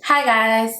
Hi guys,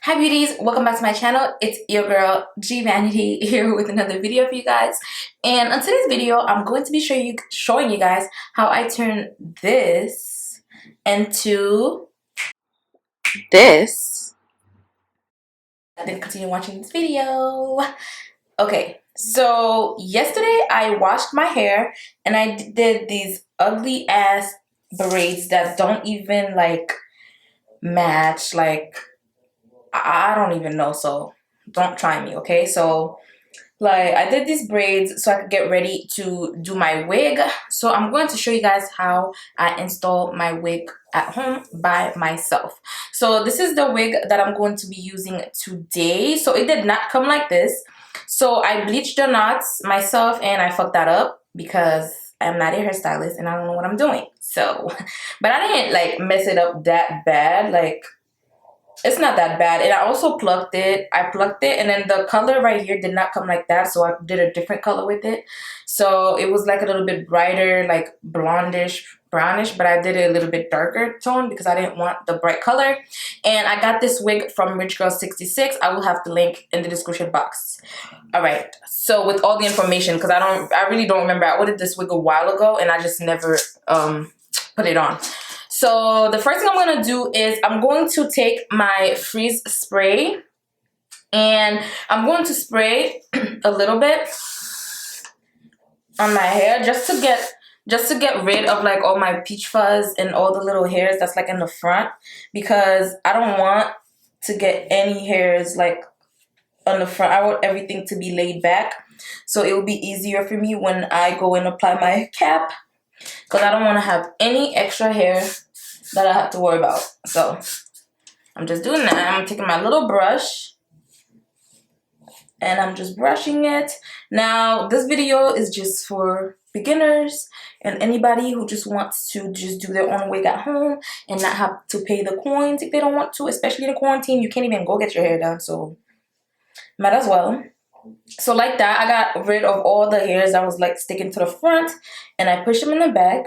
hi beauties, welcome back to my channel. It's your girl G Vanity here with another video for you guys. And on today's video I'm going to be showing you guys how I turn this into this. Then continue watching this video. Okay, so yesterday I washed my hair and I did these ugly ass braids that don't even like match. Like, I don't even know, so don't try me, okay? So like I did these braids so I could get ready to do my wig. So I'm going to show you guys how I install my wig at home by myself. So this is the wig that I'm going to be using today. So it did not come like this. So I bleached the knots myself and I fucked that up because I'm not a hairstylist and I don't know what I'm doing. So, but I didn't like mess it up that bad. Like, it's not that bad. And I also plucked it. I plucked it and then the color right here did not come like that. So I did a different color with it. So it was like a little bit brighter, like blondish, brownish, but I did it a little bit darker tone because I didn't want the bright color. And I got this wig from Rich Girl 66. I will have the link in the description box. All right. So with all the information, because I really don't remember. I ordered this wig a while ago and I just never put it on. So the first thing I'm going to do is I'm going to take my freeze spray and I'm going to spray a little bit on my hair just to get rid of like all my peach fuzz and all the little hairs that's like in the front, because I don't want to get any hairs like on the front. I want everything to be laid back so it will be easier for me when I go and apply my cap, because I don't want to have any extra hair that I have to worry about. So I'm just doing that. I'm taking my little brush and I'm just brushing it. Now this video is just for beginners and anybody who just wants to just do their own wig at home and not have to pay the coins if they don't want to, especially in quarantine. You can't even go get your hair done, so might as well. So like that, I got rid of all the hairs that was like sticking to the front and I push them in the back.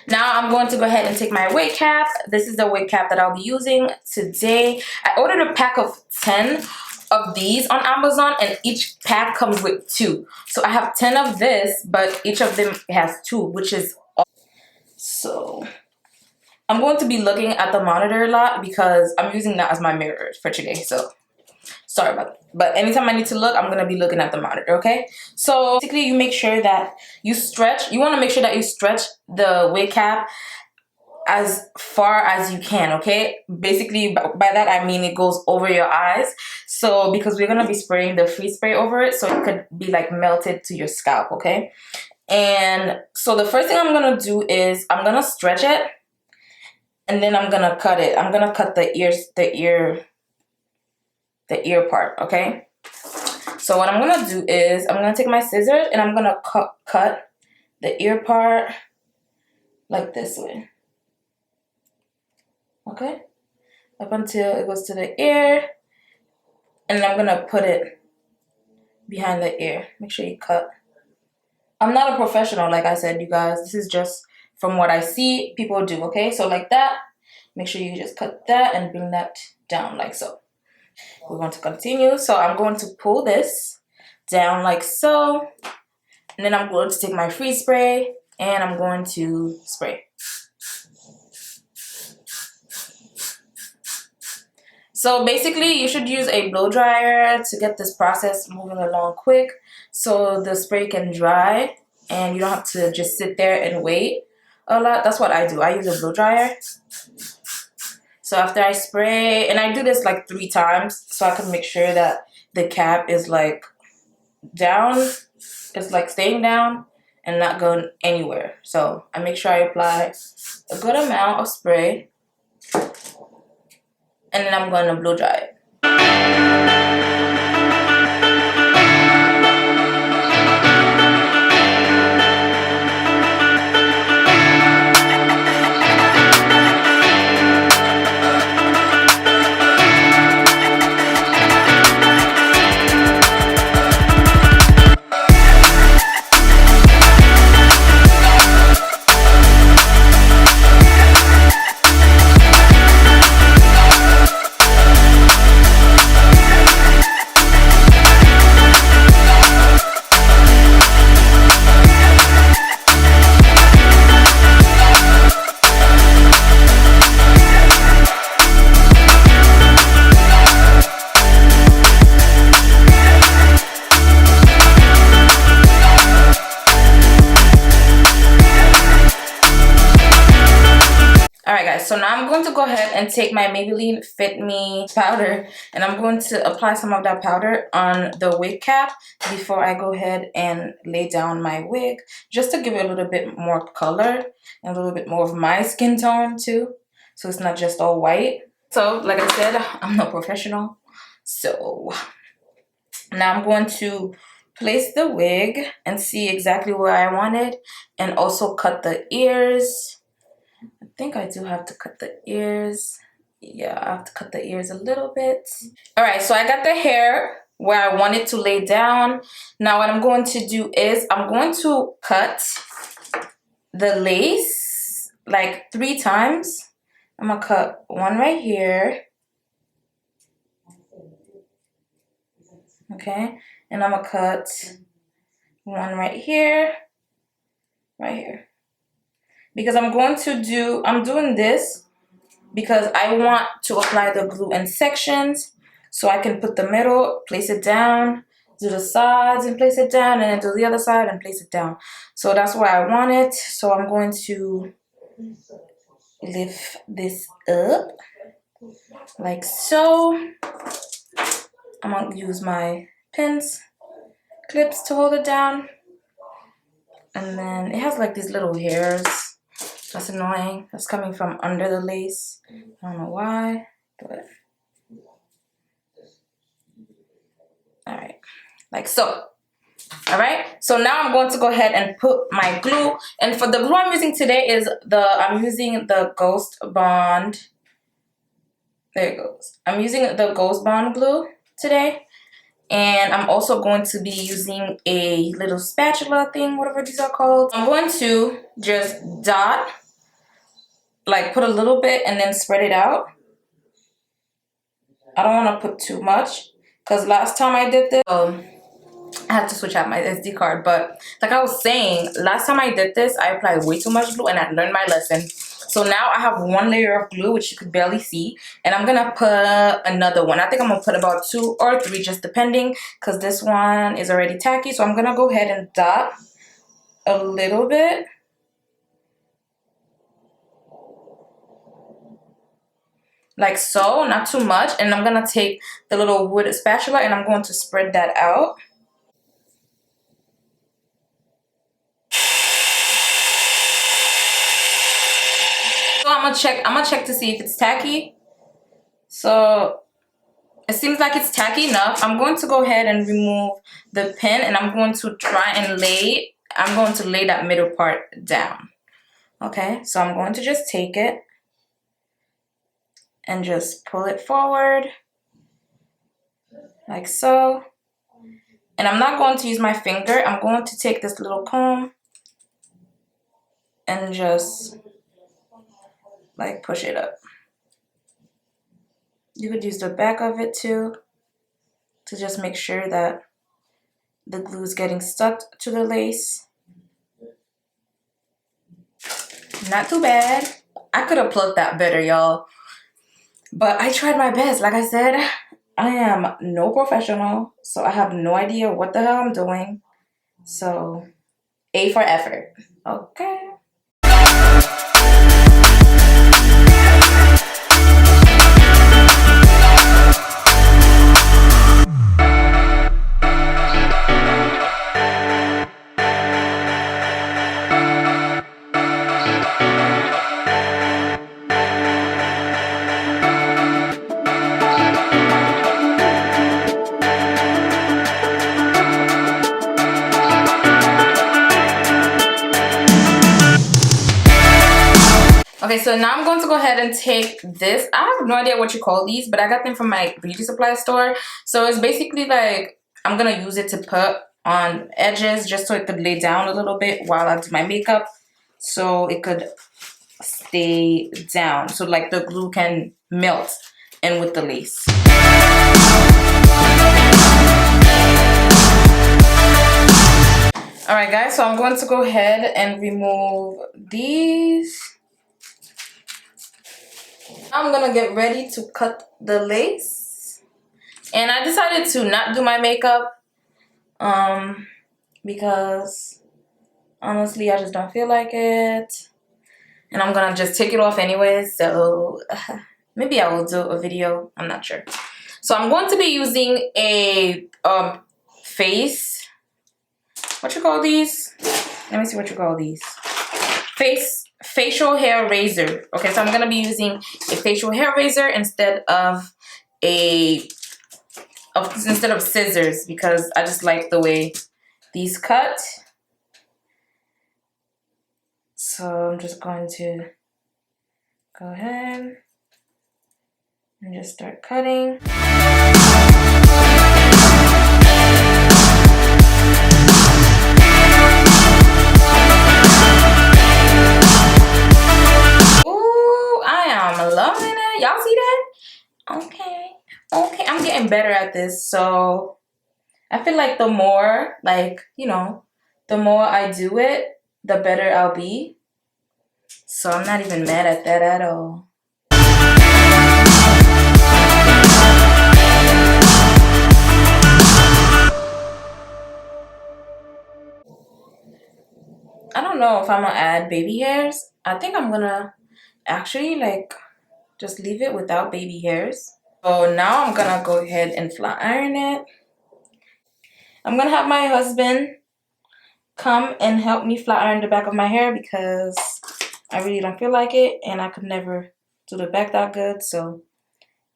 Now I'm going to go ahead and take my wig cap. This is the wig cap that I'll be using today. I ordered a pack of 10 of these on Amazon and each pack comes with 2. So I have 10 of this, but each of them has 2, which is awesome. So I'm going to be looking at the monitor a lot because I'm using that as my mirror for today. So sorry about that. But anytime I need to look, I'm going to be looking at the monitor, okay? So basically you make sure that you stretch. You want to make sure that you stretch the wig cap as far as you can, okay? Basically by that I mean it goes over your eyes. So because we're going to be spraying the freeze spray over it, so it could be like melted to your scalp, okay? And so the first thing I'm going to do is I'm going to stretch it and then I'm going to cut it. I'm going to cut the ear part, okay? So what I'm gonna do is I'm gonna take my scissors and I'm gonna cut the ear part like this way, okay, up until it goes to the ear, and then I'm gonna put it behind the ear. Make sure you cut. I'm not a professional, like I said, you guys. This is just from what I see people do, okay? So like that, make sure you just cut that and bring that down like so. We're going to continue. So I'm going to pull this down like so. And then I'm going to take my freeze spray and I'm going to spray. So basically you should use a blow dryer to get this process moving along quick so the spray can dry and you don't have to just sit there and wait a lot. That's what I do. I use a blow dryer. So after I spray, and I do this like 3 times so I can make sure that the cap is like down, it's like staying down and not going anywhere. So I make sure I apply a good amount of spray and then I'm going to blow dry it. going to go ahead and take my Maybelline Fit Me powder, and I'm going to apply some of that powder on the wig cap before I go ahead and lay down my wig, just to give it a little bit more color and a little bit more of my skin tone too, so it's not just all white. So like I said, I'm no professional, so now I'm going to place the wig and see exactly where I want it, and also cut the ears. I think I do have to cut the ears. Yeah, I have to cut the ears a little bit. All right, so I got the hair where I want it to lay down. Now what I'm going to do is I'm going to cut the lace like 3 times. I'm gonna cut one right here. Okay, and I'm gonna cut one right here, because I'm doing this because I want to apply the glue in sections, so I can put the middle, place it down, do the sides and place it down, and then do the other side and place it down. So that's why I want it. So I'm going to lift this up like so. I'm gonna use my pins, clips to hold it down. And then it has like these little hairs. That's annoying. That's coming from under the lace. I don't know why, but all right, like so. All right, so now I'm going to go ahead and put my glue. And for the glue I'm using today is I'm using the Ghost Bond. There it goes. I'm using the Ghost Bond glue today. And I'm also going to be using a little spatula thing, whatever these are called. I'm going to just dot, like put a little bit and then spread it out. I don't want to put too much because last time I did this, I had to switch out my SD card. But like I was saying, last time I did this, I applied way too much glue and I learned my lesson. So now I have 1 layer of glue, which you could barely see, and I'm gonna put another one. I think I'm gonna put about 2 or 3, just depending, because this one is already tacky. So I'm gonna go ahead and dot a little bit. Like so, not too much. And I'm gonna take the little wood spatula and I'm going to spread that out. So I'm gonna check to see if it's tacky. So it seems like it's tacky enough. I'm going to go ahead and remove the pin, and I'm going to try and lay that middle part down. Okay, so I'm going to just take it and just pull it forward like so. And I'm not going to use my finger. I'm going to take this little comb and just like push it up. You could use the back of it too to just make sure that the glue is getting stuck to the lace. Not too bad. I could have plugged that better, y'all. But I tried my best. Like I said, I am no professional, so I have no idea what the hell I'm doing. So, A for effort. Okay. Okay, so now I'm going to go ahead and take this. I have no idea what you call these, but I got them from my beauty supply store. So it's basically like, I'm going to use it to put on edges just so it could lay down a little bit while I do my makeup. So it could stay down. So like the glue can melt in with the lace. Alright guys, so I'm going to go ahead and remove these. I'm gonna get ready to cut the lace, and I decided to not do my makeup because honestly I just don't feel like it. and I'm gonna just take it off anyways. So maybe I will do a video. I'm not sure. So I'm going to be using a face. What you call these? Let me see what you call these. Facial hair razor. Okay, so I'm gonna be using a facial hair razor instead of scissors, because I just like the way these cut. So I'm just going to go ahead and just start cutting. Ooh, I am loving it. Y'all see that? Okay. Okay, I'm getting better at this. So I feel like the more, like, you know, the more I do it, the better I'll be. So I'm not even mad at that at all. I don't know if I'm gonna add baby hairs. I think I'm gonna actually like just leave it without baby hairs. So now I'm gonna go ahead and flat iron it. I'm gonna have my husband come and help me flat iron the back of my hair because I really don't feel like it and I could never do the back that good. So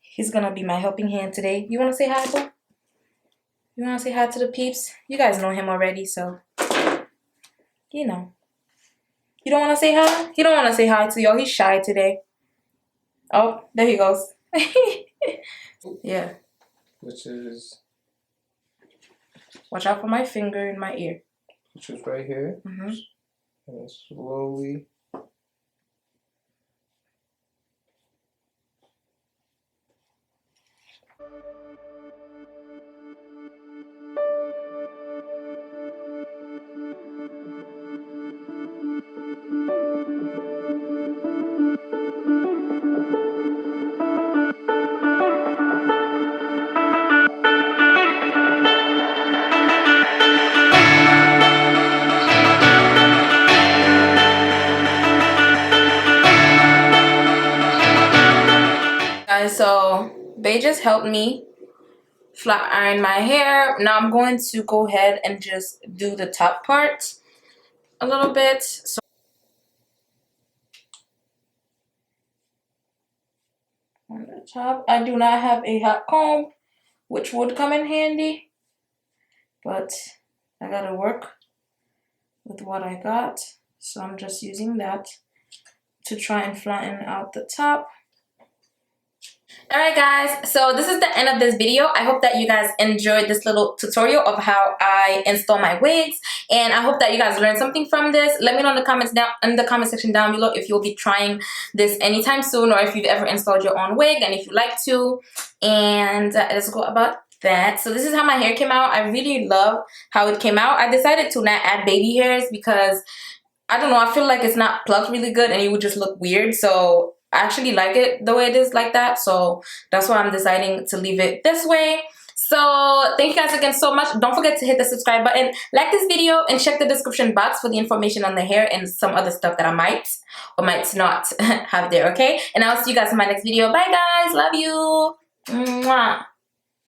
he's gonna be my helping hand today. You wanna say hi, boo? You wanna say hi to the peeps? You guys know him already, so you know. You don't wanna say hi? He don't wanna say hi to y'all. He's shy today. Oh, there he goes. Yeah. Which is... Watch out for my finger in my ear. Which is right here. Mm-hmm. And slowly... Guys, so they just helped me flat iron my hair. Now I'm going to go ahead and just do the top part a little bit. So on the top, I do not have a hot comb, which would come in handy, but I gotta work with what I got. So I'm just using that to try and flatten out the top. Alright guys, so this is the end of this video. I hope that you guys enjoyed this little tutorial of how I install my wigs, and I hope that you guys learned something from this. Let me know in the comments section down below if you'll be trying this anytime soon, or if you've ever installed your own wig and if you'd like to. And let's go about that. So this is how my hair came out. I really love how it came out. I decided to not add baby hairs because I don't know, I feel like it's not plucked really good and it would just look weird. So I actually like it the way it is like that. So that's why I'm deciding to leave it this way. So thank you guys again so much. Don't forget to hit the subscribe button, like this video, and check the description box for the information on the hair and some other stuff that I might or might not have there, okay? And I'll see you guys in my next video. Bye guys, love you. Mwah.